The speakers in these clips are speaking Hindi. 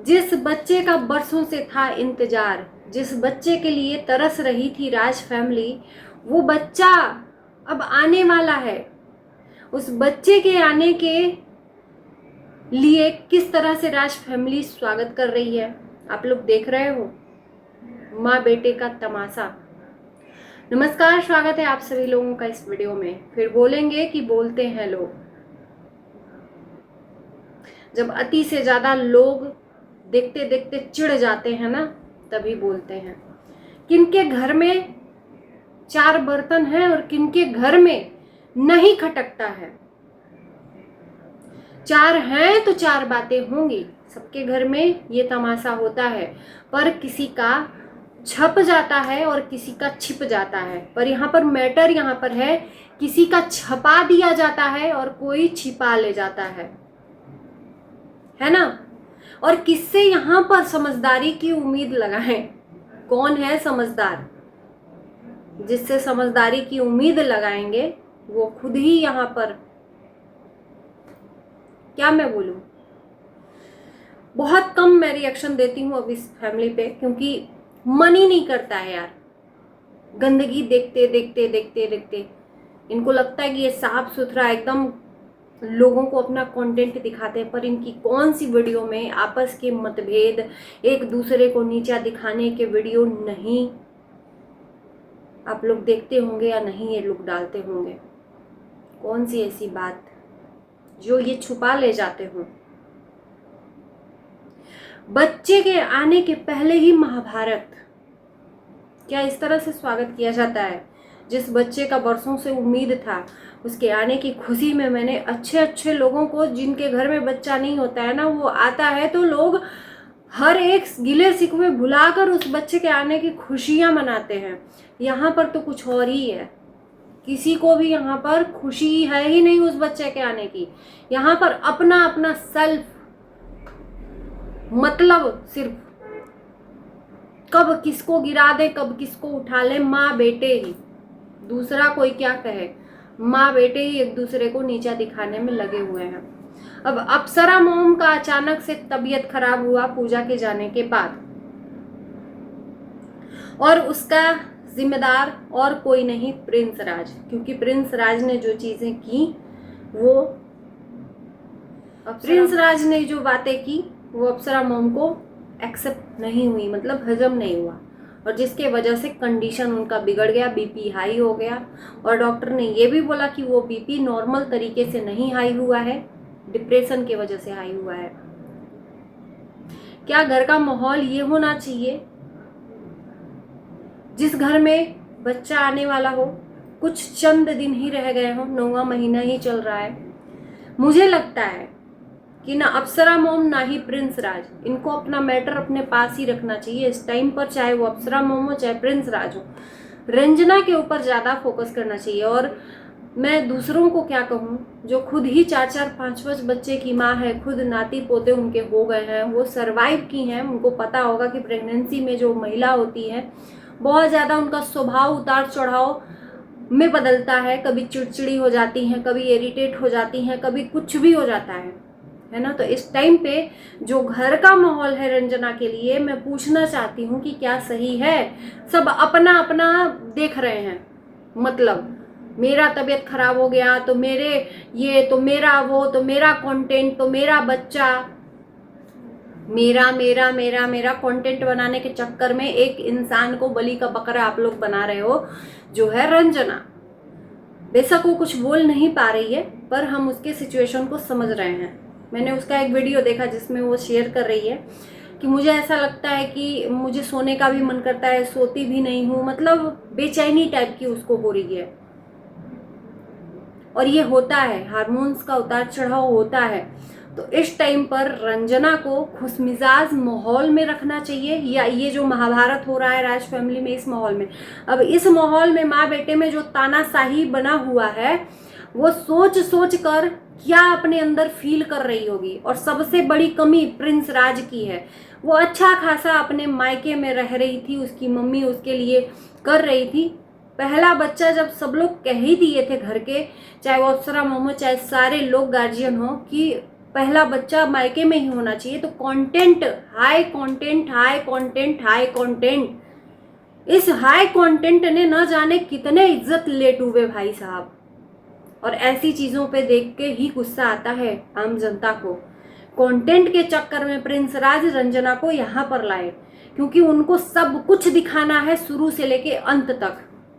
जिस बच्चे का बरसों से था इंतजार, जिस बच्चे के लिए तरस रही थी राज फैमिली, वो बच्चा अब आने वाला है। उस बच्चे के आने के लिए किस तरह से राज फैमिली स्वागत कर रही है, आप लोग देख रहे हो। माँ बेटे का तमाशा। नमस्कार, स्वागत है आप सभी लोगों का इस वीडियो में। फिर बोलेंगे कि बोलते हैं लोग। जब अति से ज्यादा लोग देखते देखते चिढ़ जाते हैं ना, तभी बोलते हैं। किनके घर में 4 बर्तन हैं और किनके घर में नहीं खटकता है। 4 हैं तो 4 बातें होंगी, सबके घर में ये तमाशा होता है। पर किसी का छप जाता है और किसी का छिप जाता है। पर यहाँ पर मैटर यहाँ पर है, किसी का छपा दिया जाता है और कोई छिपा ले जाता है ना। और किससे यहाँ पर समझदारी की उम्मीद लगाएं? कौन है समझदार? जिससे समझदारी की उम्मीद लगाएंगे वो खुद ही यहाँ पर, क्या मैं बोलूं, बहुत कम मैं रिएक्शन देती हूँ अब इस फैमिली पे, क्योंकि मन ही नहीं करता है यार। गंदगी देखते देखते देखते देखते इनको लगता है कि ये साफ सुथरा एकदम लोगों को अपना कंटेंट दिखाते हैं, पर इनकी कौन सी वीडियो में आपस के मतभेद, एक दूसरे को नीचा दिखाने के वीडियो नहीं आप लोग देखते होंगे या नहीं ये लोग डालते होंगे। कौन सी ऐसी बात जो ये छुपा ले जाते हो। बच्चे के आने के पहले ही महाभारत, क्या इस तरह से स्वागत किया जाता है? जिस बच्चे का बरसों से उम्मीद था, उसके आने की खुशी में मैंने अच्छे अच्छे लोगों को, जिनके घर में बच्चा नहीं होता है ना, वो आता है तो लोग हर एक गिले शिकवे भुलाकर उस बच्चे के आने की खुशियां मनाते हैं। यहाँ पर तो कुछ और ही है। किसी को भी यहाँ पर खुशी है ही नहीं उस बच्चे के आने की। यहाँ पर अपना अपना सेल्फ मतलब, सिर्फ कब किसको गिरा दे, कब किसको उठा ले, माँ बेटे ही, दूसरा कोई क्या कहे, माँ बेटे ही एक दूसरे को नीचा दिखाने में लगे हुए हैं। अब अप्सरा मोम का अचानक से तबीयत खराब हुआ पूजा के जाने के बाद, और उसका जिम्मेदार और कोई नहीं, प्रिंस राज। क्योंकि प्रिंस राज ने जो चीजें की, वो प्रिंस राज ने जो बातें की वो अप्सरा मोम को एक्सेप्ट नहीं हुई, मतलब हजम नहीं हुआ, और जिसके वजह से कंडीशन उनका बिगड़ गया, बीपी हाई हो गया। और डॉक्टर ने ये भी बोला कि वो बीपी नॉर्मल तरीके से नहीं हाई हुआ है, डिप्रेशन की वजह से हाई हुआ है। क्या घर का माहौल ये होना चाहिए? जिस घर में बच्चा आने वाला हो, कुछ चंद दिन ही रह गए हो, 9वां महीना ही चल रहा है, मुझे लगता है कि ना अप्सरा मोम ना ही प्रिंस राज, इनको अपना मैटर अपने पास ही रखना चाहिए इस टाइम पर। चाहे वो अप्सरा मोम हो चाहे प्रिंस राज हो, रंजना के ऊपर ज्यादा फोकस करना चाहिए। और मैं दूसरों को क्या कहूँ, जो खुद ही 4-4, 5-5 बच्चे की माँ है, खुद नाती पोते उनके हो गए हैं, वो सरवाइव की हैं, उनको पता होगा कि प्रेगनेंसी में जो महिला होती है बहुत ज़्यादा उनका स्वभाव उतार चढ़ाव में बदलता है। कभी चिड़चिड़ी हो जाती हैं, कभी इरिटेट हो जाती हैं, कभी कुछ भी हो जाता है ना। तो इस टाइम पे जो घर का माहौल है रंजना के लिए, मैं पूछना चाहती हूँ कि क्या सही है? सब अपना अपना देख रहे हैं, मतलब मेरा तबीयत खराब हो गया तो मेरे ये, तो मेरा वो, तो मेरा कंटेंट, तो मेरा बच्चा, मेरा मेरा मेरा मेरा कंटेंट बनाने के चक्कर में एक इंसान को बलि का बकरा आप लोग बना रहे हो, जो है रंजना। बेशक वो कुछ बोल नहीं पा रही है, पर हम उसके सिचुएशन को समझ रहे हैं। मैंने उसका एक वीडियो देखा जिसमें वो शेयर कर रही है कि मुझे ऐसा लगता है कि मुझे सोने का भी मन करता है, सोती भी नहीं हूँ, मतलब बेचैनी टाइप की उसको हो रही है। और ये होता है, हार्मोन्स का उतार चढ़ाव होता है। तो इस टाइम पर रंजना को खुशमिजाज माहौल में रखना चाहिए, या ये जो महाभारत हो रहा है राज फैमिली में, इस माहौल में, अब इस माहौल में माँ बेटे में जो तानाशाही बना हुआ है, वो सोच सोच कर क्या अपने अंदर फील कर रही होगी। और सबसे बड़ी कमी प्रिंस राज की है, वो अच्छा खासा अपने मायके में रह रही थी, उसकी मम्मी उसके लिए कर रही थी। पहला बच्चा जब सब लोग कह ही दिए थे घर के, चाहे वो अप्सरा मोमो चाहे सारे लोग गार्जियन हो, कि पहला बच्चा मायके में ही होना चाहिए। तो content, high content, high content, high content, इस हाई कंटेंट ने न जाने कितने इज्जत ले डूबे भाई साहब। और ऐसी चीजों पे देख के ही गुस्सा आता है आम जनता को। कंटेंट के चक्कर में प्रिंस राज रंजना को यहाँ पर लाए, क्योंकि उनको सब कुछ दिखाना है शुरू से लेके अंत तक।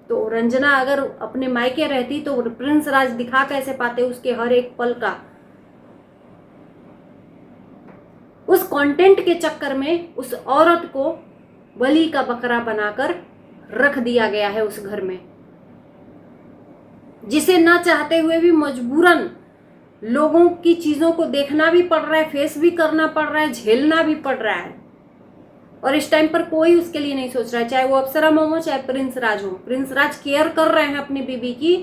तो रंजना अगर अपने मायके रहती तो प्रिंस राज दिखा कैसे पाते उसके हर एक पल का। उस कंटेंट के चक्कर में उस औरत को बलि का बकरा बनाकर रख दिया गया है उस घर में, जिसे न चाहते हुए भी मजबूरन लोगों की चीजों को देखना भी पड़ रहा है, फेस भी करना पड़ रहा है, झेलना भी पड़ रहा है। और इस टाइम पर कोई उसके लिए नहीं सोच रहा है, चाहे वो अप्सरा मोम हो चाहे प्रिंस राज हो। प्रिंस राज केयर कर रहे हैं अपनी बीबी की,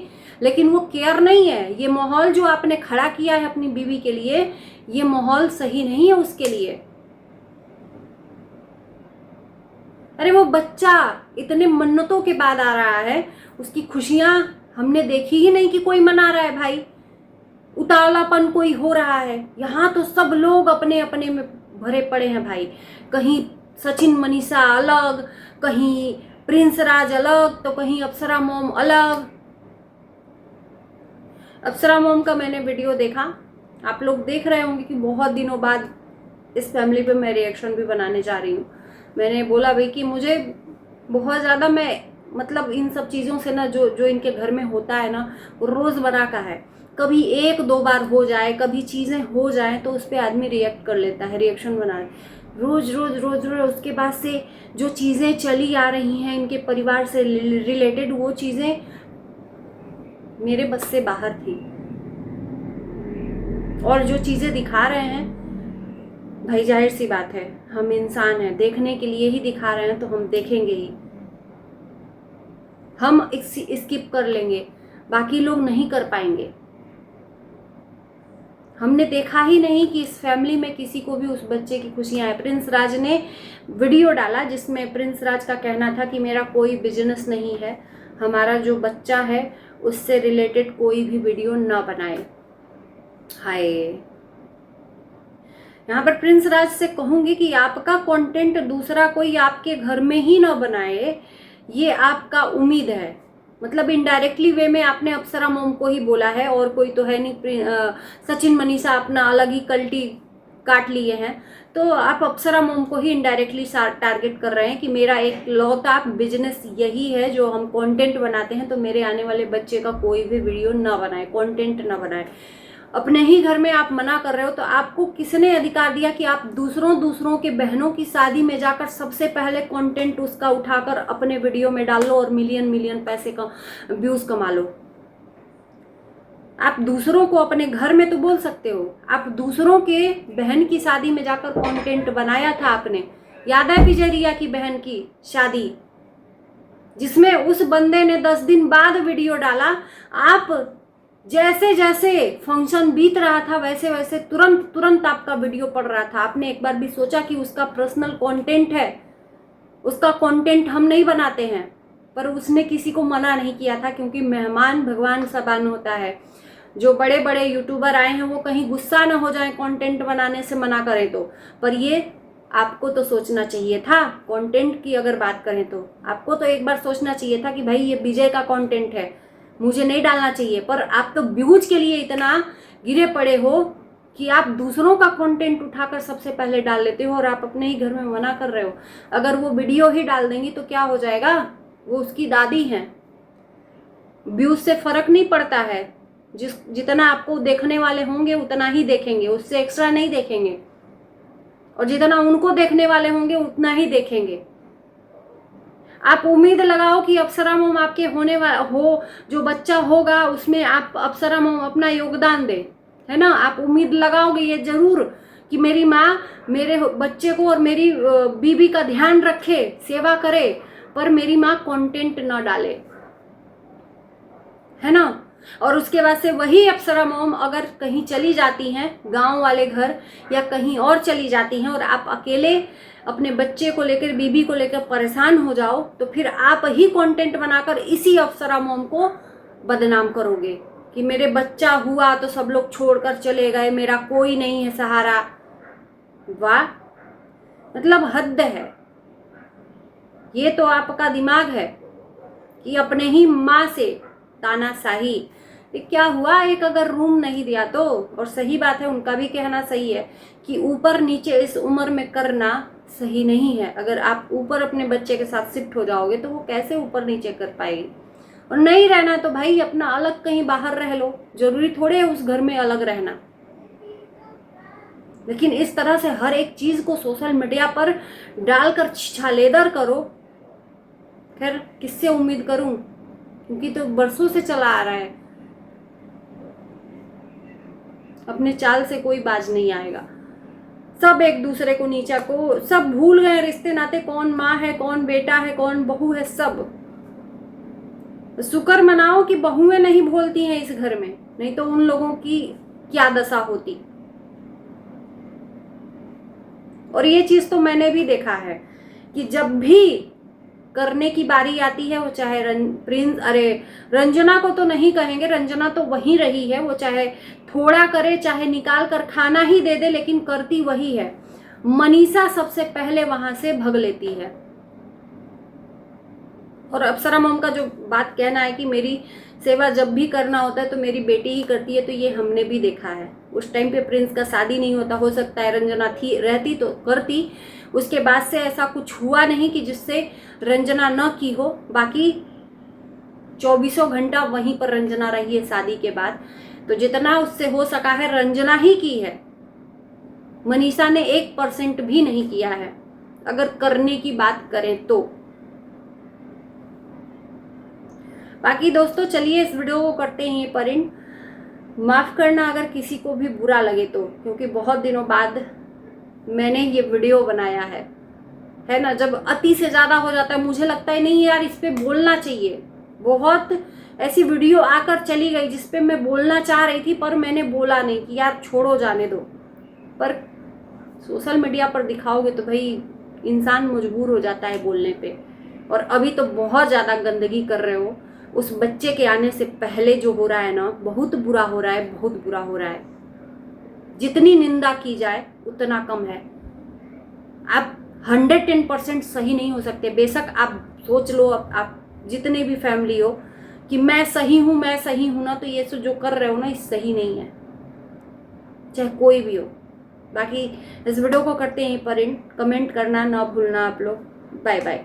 लेकिन वो केयर नहीं है। ये माहौल जो आपने खड़ा किया है अपनी बीबी के लिए, ये माहौल सही नहीं है उसके लिए। अरे वो बच्चा इतने मन्नतों के बाद आ रहा है, उसकी खुशियां हमने देखी ही नहीं कि कोई मना रहा है भाई। उतावलापन कोई हो रहा है। यहाँ तो सब लोग अपने अपने में भरे पड़े हैं भाई। कहीं सचिन मनीषा अलग, कहीं प्रिंस राज अलग, तो कहीं अप्सरा मोम अलग। अप्सरा मोम का मैंने वीडियो देखा, आप लोग देख रहे होंगे कि बहुत दिनों बाद इस फैमिली पे मैं रिएक्शन भी बनाने जा रही हूँ। मैंने बोला भाई कि मुझे बहुत ज़्यादा, मैं मतलब इन सब चीज़ों से ना जो इनके घर में होता है ना, वो रोज़मर्रा का है। कभी एक दो बार हो जाए, कभी चीज़ें हो जाए तो उस पर आदमी रिएक्ट कर लेता है, रिएक्शन बना। रोज रोज रोज रोज उसके बाद से जो चीज़ें चली आ रही हैं इनके परिवार से रिलेटेड, वो चीज़ें मेरे बस से बाहर थी। और जो चीज़ें दिखा रहे हैं भाई, जाहिर सी बात है, हम इंसान हैं, देखने के लिए ही दिखा रहे हैं तो हम देखेंगे ही। हम स्किप कर लेंगे, बाकी लोग नहीं कर पाएंगे। हमने देखा ही नहीं कि इस फैमिली में किसी को भी उस बच्चे की खुशियां हैं। प्रिंस राज ने वीडियो डाला जिसमें प्रिंस राज का कहना था कि मेरा कोई बिजनेस नहीं है, हमारा जो बच्चा है उससे रिलेटेड कोई भी वीडियो ना बनाए। हाय, यहाँ पर प्रिंस राज से कहूंगी कि आपका कंटेंट दूसरा कोई आपके घर में ही ना बनाए, ये आपका उम्मीद है। मतलब इनडायरेक्टली वे में आपने अप्सरा मोम को ही बोला है, और कोई तो है नहीं। सचिन मनीषा अपना अलग ही कल्टी काट लिए हैं, तो आप अप्सरा मोम को ही इनडायरेक्टली टारगेट कर रहे हैं कि मेरा एक लौता बिजनेस यही है जो हम कंटेंट बनाते हैं, तो मेरे आने वाले बच्चे का कोई भी वीडियो ना बनाए, कंटेंट ना बनाए। अपने ही घर में आप मना कर रहे हो, तो आपको किसने अधिकार दिया कि आप दूसरों के बहनों की शादी में जाकर सबसे पहले कंटेंट उसका उठाकर अपने वीडियो में डाल लो और मिलियन मिलियन पैसे का व्यूज कमा लो। आप दूसरों को अपने घर में तो बोल सकते हो, आप दूसरों के बहन की शादी में जाकर कंटेंट बनाया था आपने। याद है विजय रिया की बहन की शादी, जिसमें उस बंदे ने 10 दिन बाद वीडियो डाला। आप जैसे जैसे फंक्शन बीत रहा था वैसे वैसे तुरंत आपका वीडियो पड़ रहा था। आपने एक बार भी सोचा कि उसका पर्सनल कंटेंट है, उसका कंटेंट हम नहीं बनाते हैं? पर उसने किसी को मना नहीं किया था, क्योंकि मेहमान भगवान सबान होता है। जो बड़े बड़े यूट्यूबर आए हैं वो कहीं गुस्सा ना हो जाए कंटेंट बनाने से मना करें तो। पर ये आपको तो सोचना चाहिए था, कंटेंट की अगर बात करें तो आपको तो एक बार सोचना चाहिए था कि भाई ये विजय का कंटेंट है, मुझे नहीं डालना चाहिए। पर आप तो व्यूज के लिए इतना गिरे पड़े हो कि आप दूसरों का कंटेंट उठाकर सबसे पहले डाल लेते हो, और आप अपने ही घर में मना कर रहे हो। अगर वो वीडियो ही डाल देंगी तो क्या हो जाएगा, वो उसकी दादी हैं। व्यूज से फर्क नहीं पड़ता है, जितना आपको देखने वाले होंगे उतना ही देखेंगे, उससे एक्स्ट्रा नहीं देखेंगे। और जितना उनको देखने वाले होंगे उतना ही देखेंगे। आप उम्मीद लगाओ कि अप्सरा मोम आपके होने वाला हो, जो बच्चा होगा उसमें आप अप्सरा मोम अपना योगदान दे, है ना। आप उम्मीद लगाओगे ये जरूर कि मेरी माँ मेरे बच्चे को और मेरी बीबी का ध्यान रखे, सेवा करे, पर मेरी माँ कंटेंट ना डाले, है ना। और उसके बाद से वही अप्सरा मोम अगर कहीं चली जाती हैं, गांव वाले घर या कहीं और चली जाती हैं, और आप अकेले अपने बच्चे को लेकर, बीबी को लेकर परेशान हो जाओ, तो फिर आप ही कंटेंट बनाकर इसी अप्सरा मोम को बदनाम करोगे। कि मेरे बच्चा हुआ तो सब लोग छोड़कर चले गए, मेरा कोई नहीं है सहारा। वाह, मतलब हद है। ये तो आपका दिमाग है कि अपने ही माँ से तानाशाही। ये क्या हुआ, एक अगर रूम नहीं दिया तो। और सही बात है, उनका भी कहना सही है कि ऊपर नीचे इस उम्र में करना सही नहीं है। अगर आप ऊपर अपने बच्चे के साथ शिफ्ट हो जाओगे तो वो कैसे ऊपर नीचे कर पाएगी। और नहीं रहना तो भाई अपना अलग कहीं बाहर रह लो, जरूरी थोड़े है उस घर में अलग रहना। लेकिन इस तरह से हर एक चीज को सोशल मीडिया पर डालकर छालेदर करो, फिर किससे उम्मीद करूं, क्योंकि तो बरसों से चला आ रहा है। अपने चाल से कोई बाज नहीं आएगा। सब एक दूसरे को नीचा को सब भूल गए, रिश्ते नाते, कौन माँ है, कौन बेटा है, कौन बहू है। सब शुक्र मनाओ कि बहुएं नहीं बोलती हैं इस घर में, नहीं तो उन लोगों की क्या दशा होती। और ये चीज तो मैंने भी देखा है कि जब भी करने की बारी आती है, वो चाहे रंजना को तो नहीं कहेंगे, रंजना तो वही रही है, वो चाहे थोड़ा करे चाहे निकाल कर खाना ही दे दे, लेकिन करती वही है। मनीषा सबसे पहले वहां से भग लेती है। और अप्सरा मॉम का जो बात कहना है कि मेरी सेवा जब भी करना होता है तो मेरी बेटी ही करती है, तो ये हमने भी देखा है। उस टाइम पे प्रिंस का शादी नहीं होता, हो सकता है रंजना थी रहती तो करती। उसके बाद से ऐसा कुछ हुआ नहीं कि जिससे रंजना न की हो। बाकी 24 घंटा वहीं पर रंजना रही है शादी के बाद, तो जितना उससे हो सका है रंजना ही की है। मनीषा ने 1% भी नहीं किया है, अगर करने की बात करें तो। बाकी दोस्तों चलिए इस वीडियो को करते हैं पर एंड। माफ करना अगर किसी को भी बुरा लगे तो, क्योंकि बहुत दिनों बाद मैंने ये वीडियो बनाया है ना। जब अति से ज्यादा हो जाता है, मुझे लगता है नहीं यार इस पे बोलना चाहिए। बहुत ऐसी वीडियो आकर चली गई जिस पे मैं बोलना चाह रही थी, पर मैंने बोला नहीं कि यार छोड़ो जाने दो। पर सोशल मीडिया पर दिखाओगे तो भाई इंसान मजबूर हो जाता है बोलने पे। और अभी तो बहुत ज्यादा गंदगी कर रहे हो। उस बच्चे के आने से पहले जो हो रहा है ना, बहुत बुरा हो रहा है, बहुत बुरा हो रहा है। जितनी निंदा की जाए उतना कम है। आप 110% सही नहीं हो सकते। बेशक आप सोच लो, आप जितने भी फैमिली हो कि मैं सही हूं ना, तो ये जो कर रहे हो ना ये सही नहीं है, चाहे कोई भी हो। बाकी इस वीडियो को करते हैं पर एंड। कमेंट करना ना भूलना आप लोग। Bye bye.